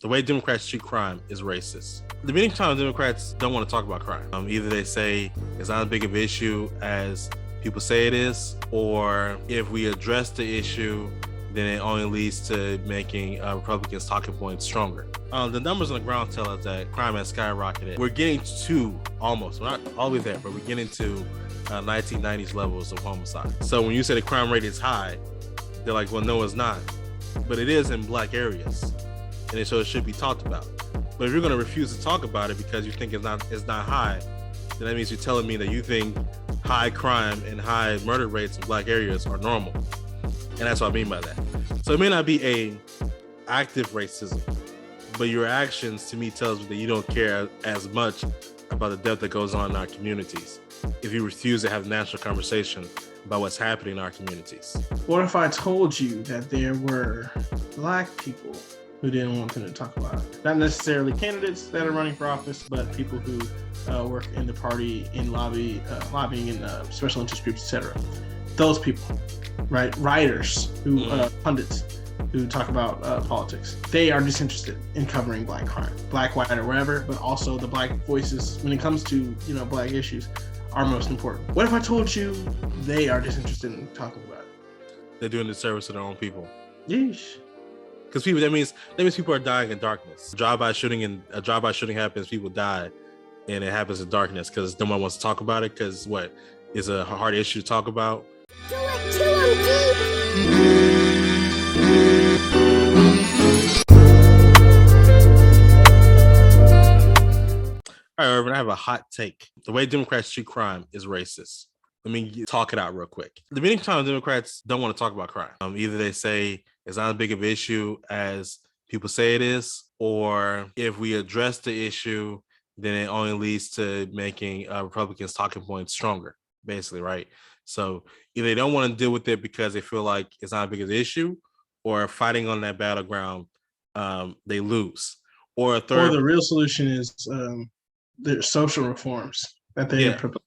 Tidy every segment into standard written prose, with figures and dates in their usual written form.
The way Democrats treat crime is racist. The many times Democrats don't want to talk about crime. Either they say it's not as big of an issue as people say it is, or if we address the issue, then it only leads to making Republicans' talking points stronger. The numbers on the ground tell us that crime has skyrocketed. We're getting to almost, we're not all the way there, but we're getting to 1990s levels of homicide. So when you say the crime rate is high, they're like, well, no, it's not. But it is in black areas, and so it should be talked about. But if you're going to refuse to talk about it because you think it's not high, then that means you're telling me that you think high crime and high murder rates in black areas are normal. And that's what I mean by that. So it may not be a active racism, but your actions to me tells me that you don't care as much about the death that goes on in our communities if you refuse to have a national conversation about what's happening in our communities. What if I told you that there were black people who didn't want them to talk about it? Not necessarily candidates that are running for office, but people who work in the party, in lobbying in special interest groups, etc. Those people, right? Writers, who pundits who talk about politics. They are disinterested in covering black crime, black, white, or whatever, but also the black voices when it comes to, black issues are most important. What if I told you they are disinterested in talking about it? They're doing the service to their own people. Yeesh. Because that means people are dying in darkness. A drive-by shooting happens, people die, and it happens in darkness because no one wants to talk about it because what is a hard issue to talk about. Do it to 'em, deep. All right, Ervin, I have a hot take. The way Democrats treat crime is racist. Let me talk it out real quick. The many times Democrats don't want to talk about crime. Either they say it's not as big of an issue as people say it is, or if we address the issue, then it only leads to making Republicans' talking points stronger, basically, right? So either they don't want to deal with it because they feel like it's not as big of an issue, or fighting on that battleground, they lose. Or a third. Or the real solution is the social reforms that they propose.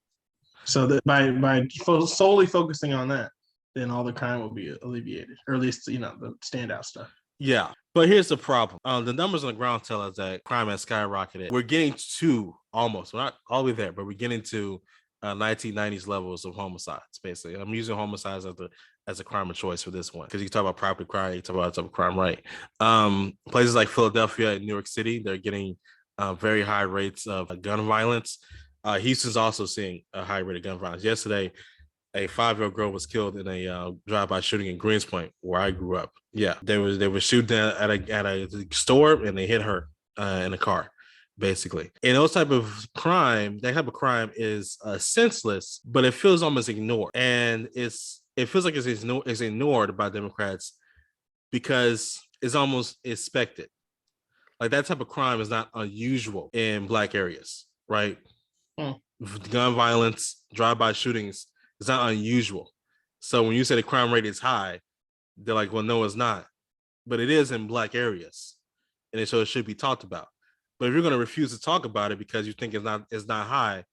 So that by solely focusing on that, then all the crime will be alleviated, or at least the standout stuff. Yeah, but here's the problem. The numbers on the ground tell us that crime has skyrocketed. We're getting to almost, we're not all the way there, but we're getting to 1990s levels of homicides, basically. I'm using homicides as a crime of choice for this one because you talk about property crime, you talk about type of crime, right? Places like Philadelphia and New York City, they're getting very high rates of gun violence. Houston's also seeing a high rate of gun violence. Yesterday, a 5-year-old girl was killed in a drive-by shooting in Greenspoint, where I grew up. Yeah, they were shooting at a store and they hit her in a car, basically. And those type of crime, that type of crime is senseless, but it feels almost ignored, and it feels like it's ignored by Democrats because it's almost expected. Like that type of crime is not unusual in black areas, right? Gun violence, drive-by shootings, it's not unusual. So when you say the crime rate is high, they're like, well, no, it's not. But it is in black areas, and so it should be talked about. But if you're going to refuse to talk about it because you think it's not high,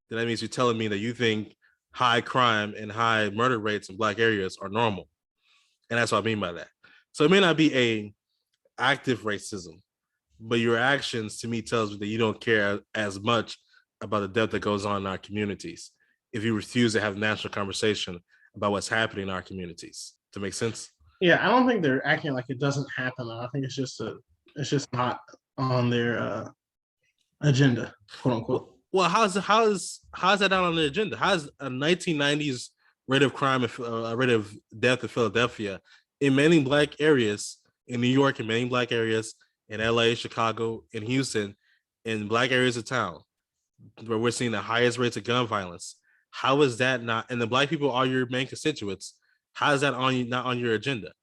then that means you're telling me that you think high crime and high murder rates in black areas are normal. And that's what I mean by that. So it may not be a active racism, but your actions to me tells me that you don't care as much about the death that goes on in our communities if you refuse to have a national conversation about what's happening in our communities. Does that make sense? Yeah, I don't think they're acting like it doesn't happen. I think it's just not on their agenda, quote unquote. Well, how's that not on the agenda? How's a 1990s rate of crime, rate of death in Philadelphia in many black areas, in New York, in many black areas, in LA, Chicago, in Houston, in black areas of town, where we're seeing the highest rates of gun violence? How is that not? And the black people are your main constituents. How is that not on your agenda?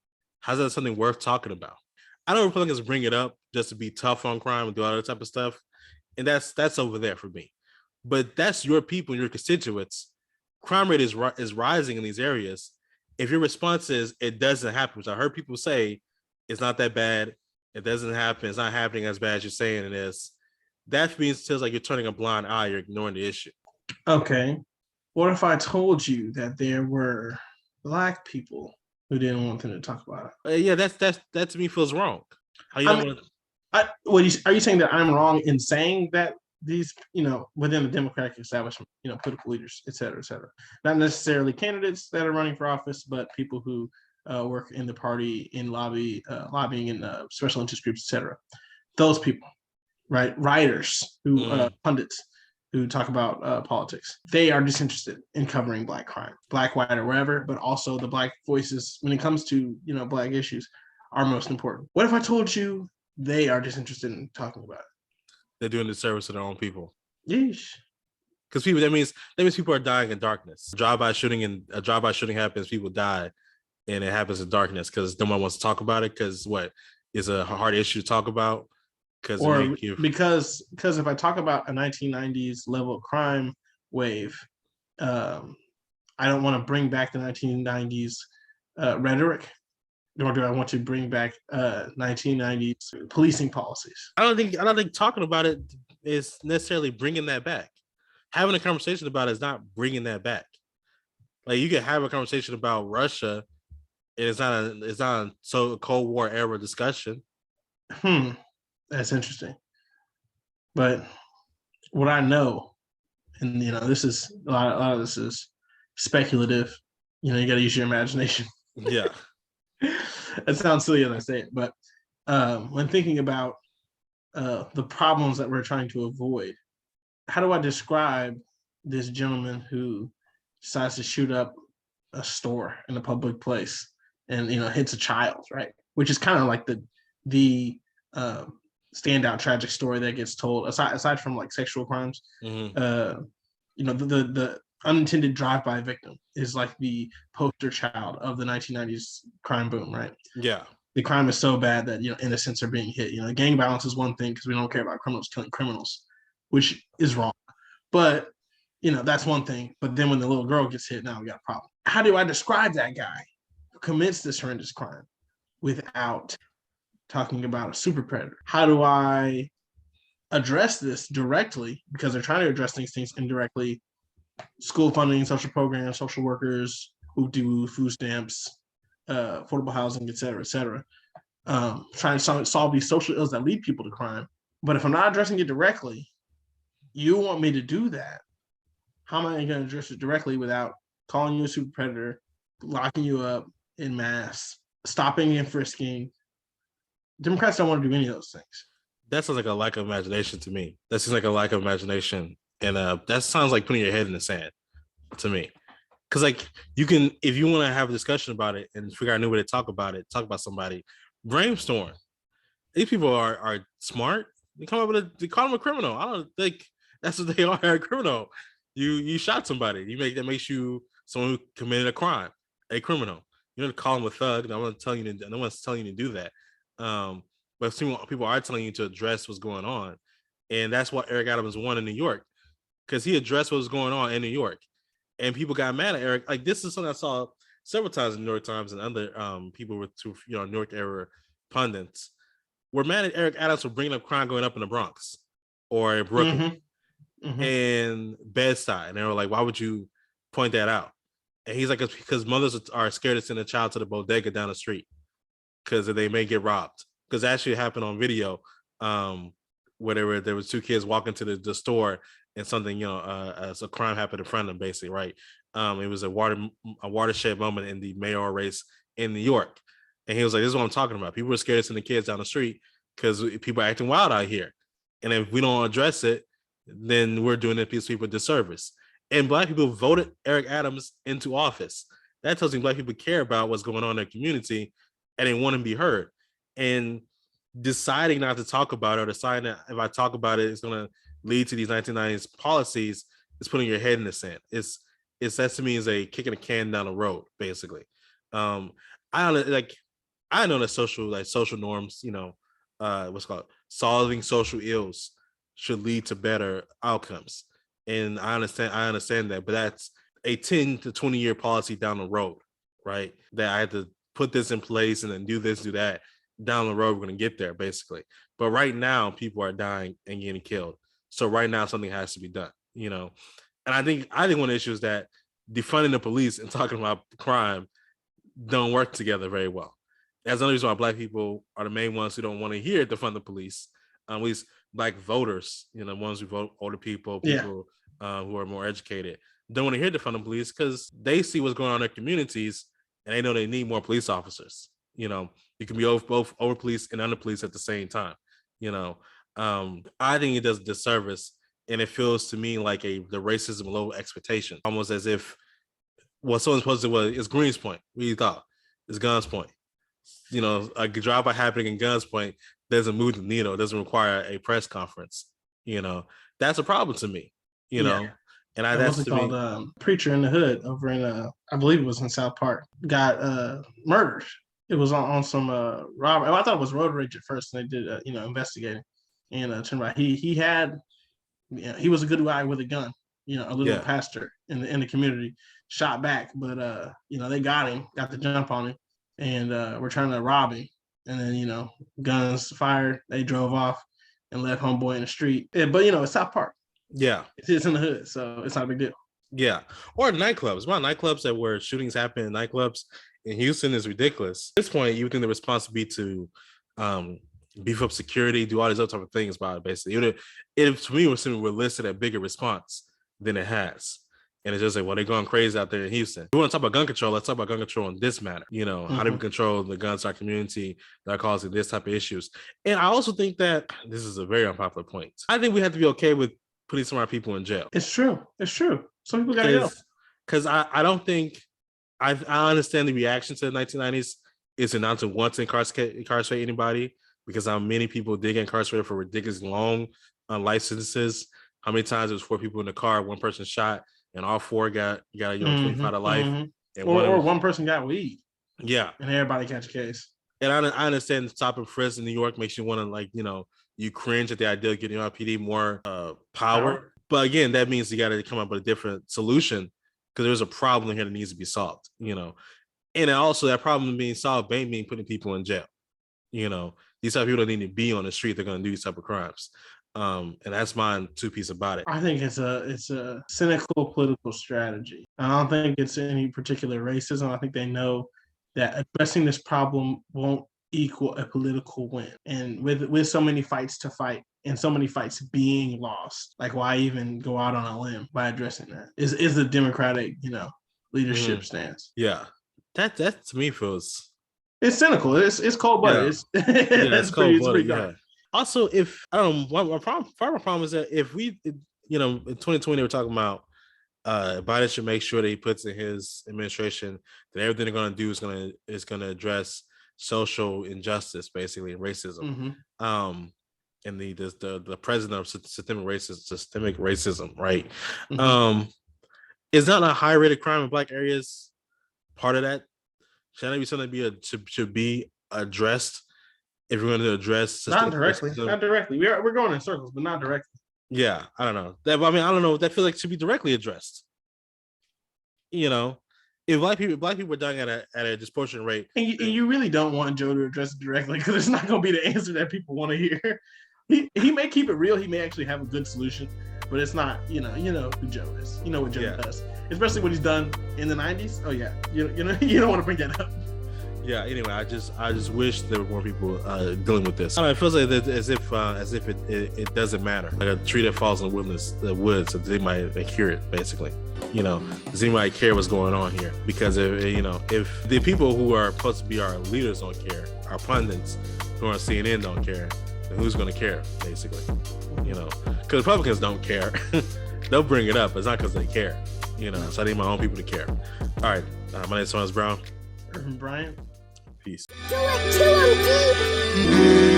How's that something worth talking about? I know Republicans bring it up just to be tough on crime and do all that type of stuff, and that's over there for me. But that's your people, your constituents. Crime rate is rising in these areas. If your response is it doesn't happen, which I heard people say it's not that bad, it doesn't happen, it's not happening as bad as you're saying it is, that means feels like you're turning a blind eye, you're ignoring the issue. Okay. What if I told you that there were black people who didn't want them to talk about it? Yeah, that to me feels wrong. How you don't want to? Are you saying that I'm wrong in saying that these, within the Democratic establishment, political leaders, et cetera, not necessarily candidates that are running for office, but people who work in the party, in lobbying, in special interest groups, et cetera. Those people, right? Writers who pundits who talk about politics. They are disinterested in covering Black crime, Black, white, or wherever, but also the Black voices when it comes to Black issues are most important. What if I told you they are disinterested in talking about it? They're doing the service to their own people. Yeesh. Because that means people are dying in darkness. A drive-by shooting happens, people die, and it happens in darkness because no one wants to talk about it. Because what is a hard issue to talk about? Because if I talk about a 1990s level of crime wave, I don't want to bring back the 1990s rhetoric, nor do I want to bring back 1990s policing policies. I don't think talking about it is necessarily bringing that back. Having a conversation about it is not bringing that back. Like you can have a conversation about Russia, and it's not a Cold War era discussion. That's interesting. But what I know, and this is a lot of this is speculative. You got to use your imagination. Yeah. It sounds silly as I say it, but when thinking about the problems that we're trying to avoid, how do I describe this gentleman who decides to shoot up a store in a public place and hits a child, right? Which is kind of like the standout tragic story that gets told aside from like sexual crimes. The unintended drive-by victim is like the poster child of the 1990s crime boom, right? Yeah. The crime is so bad that innocents are being hit. Gang violence is one thing because we don't care about criminals killing criminals, which is wrong. But that's one thing. But then when the little girl gets hit, now we got a problem. How do I describe that guy who commits this horrendous crime without talking about a super predator? How do I address this directly? Because they're trying to address these things indirectly. School funding, social programs, social workers who do food stamps, affordable housing, et cetera, et cetera. Trying to solve these social ills that lead people to crime. But if I'm not addressing it directly, you want me to do that. How am I going to address it directly without calling you a super predator, locking you up in mass, stopping and frisking? Democrats don't want to do any of those things. That sounds like a lack of imagination to me. That seems like a lack of imagination. And that sounds like putting your head in the sand to me. Because like you can, if you want to have a discussion about it and figure out a new way to talk about somebody, brainstorm. These people are smart. They come up with they call them a criminal. I don't think that's what they are, a criminal. You shot somebody. That makes you someone who committed a crime, a criminal. You don't call them a thug. No one's telling you to do that. But people are telling you to address what's going on. And that's what Eric Adams won in New York. Because he addressed what was going on in New York. And people got mad at Eric. Like this is something I saw several times in the New York Times and other people with New York era pundits were mad at Eric Adams for bringing up crime going up in the Bronx or Brooklyn and Bed-Stuy. And they were like, why would you point that out? And he's like, because mothers are scared to send a child to the bodega down the street because they may get robbed. Because that actually happened on video. Where there was two kids walking to the store and something, as a crime happened in front of them, basically, right? It was a watershed moment in the mayoral race in New York. And he was like, this is what I'm talking about. People are scared to send the kids down the street because people are acting wild out here. And if we don't address it, then we're doing these people a disservice. And Black people voted Eric Adams into office. That tells me Black people care about what's going on in their community and they want to be heard. And deciding not to talk about it or deciding that if I talk about it, it's going to lead to these 1990s policies is putting your head in the sand. It's that to me is a kicking a can down the road, basically. I know that social norms, what's called solving social ills should lead to better outcomes. And I understand that, but that's a 10 to 20 year policy down the road, right? That I had to put this in place and then do this, do that. Down the road, we're going to get there, basically. But right now, people are dying and getting killed. So right now, something has to be done, And I think one of the issues is that defunding the police and talking about crime don't work together very well. That's another reason why black people are the main ones who don't want to hear defund the police. At least black voters, ones who vote, older people, people who are more educated, don't want to hear defund the police because they see what's going on in their communities and they know they need more police officers. You can be both over police and under police at the same time. I think it does a disservice, and it feels to me like the racism low expectation, almost as if what someone's supposed to was is Greens Point. What do you thought? It's Guns Point. A drive-by happening in Guns Point doesn't move the needle. It doesn't require a press conference. That's a problem to me. And that's called Preacher in the Hood over in I believe it was in South Park, got murdered. It was on some robbery. I thought it was road rage at first, and they did investigating. And turned out he had, he was a good guy with a gun. A little pastor in the community, shot back, but they got the jump on him, and were trying to rob him. And then guns fired. They drove off and left homeboy in the street. Yeah, but it's South Park. Yeah, it's in the hood, so it's not a big deal. Yeah, or nightclubs. Well, nightclubs where shootings happen in nightclubs in Houston is ridiculous. At this point, you would think the response would be to beef up security, do all these other type of things about it. Basically, it to me was we're listed a bigger response than it has, and it's just like, well, they're going crazy out there in Houston. We want to talk about gun control. Let's talk about gun control in this manner. How do we control the guns in our community that are causing this type of issues? And I also think that this is a very unpopular point. I think we have to be okay with putting some of our people in jail. It's true. Some people gotta go. Because I don't think I understand the reaction to the 1990s is not to want to incarcerate anybody, because how many people did get incarcerated for ridiculous long life sentences. How many times it was 4 people in the car, 1 person shot, and all 4 got 25 to life. And one person got weed. Yeah. And everybody catch a case. And I understand the top of prison in New York makes you want to you cringe at the idea of getting RPD more power. But again, that means you got to come up with a different solution, because there's a problem here that needs to be solved, And also that problem being solved ain't mean putting people in jail. These type of people don't need to be on the street. They're going to do these type of crimes. And that's my 2 piece about it. I think it's a cynical political strategy. I don't think it's any particular racism. I think they know that addressing this problem won't equal a political win. And with so many fights to fight and so many fights being lost, like, why even go out on a limb by addressing that? Is the Democratic, leadership stance. Yeah. That to me feels, it's cynical. It's cold blooded. Yeah. It's cold blooded. Yeah. Also, if I don't know, my problem is that if we, in 2020 they were talking about Biden should make sure that he puts in his administration that everything they're going to do is going to address social injustice, basically, and racism. And the president of systemic racism, right? Is not a high rate of crime in Black areas part of that? Should that be something should be addressed? If we're going to address not directly. We're going in circles, but not directly. Yeah, I don't know. I don't know. That feels like it should be directly addressed. If black people are dying at a disproportionate rate, and you really don't want Joe to address it directly, because it's not going to be the answer that people want to hear. He may keep it real. He may actually have a good solution, but it's not. You know who Joe is. You know what Joe does, especially what he's done in the 90s. Oh yeah, you don't want to bring that up. Yeah. Anyway, I just wish there were more people dealing with this. I don't know, it feels like as if it doesn't matter. Like a tree that falls in the woods, so they might cure it. Basically, does anybody care what's going on here? Because if the people who are supposed to be our leaders don't care, our pundits who are on CNN don't care, then who's going to care? Basically, because Republicans don't care. They'll bring it up. It's not because they care. So I need my own people to care. All right, my name is Antonious Brown. Ervin Bryant. Peace. Do it to him, D.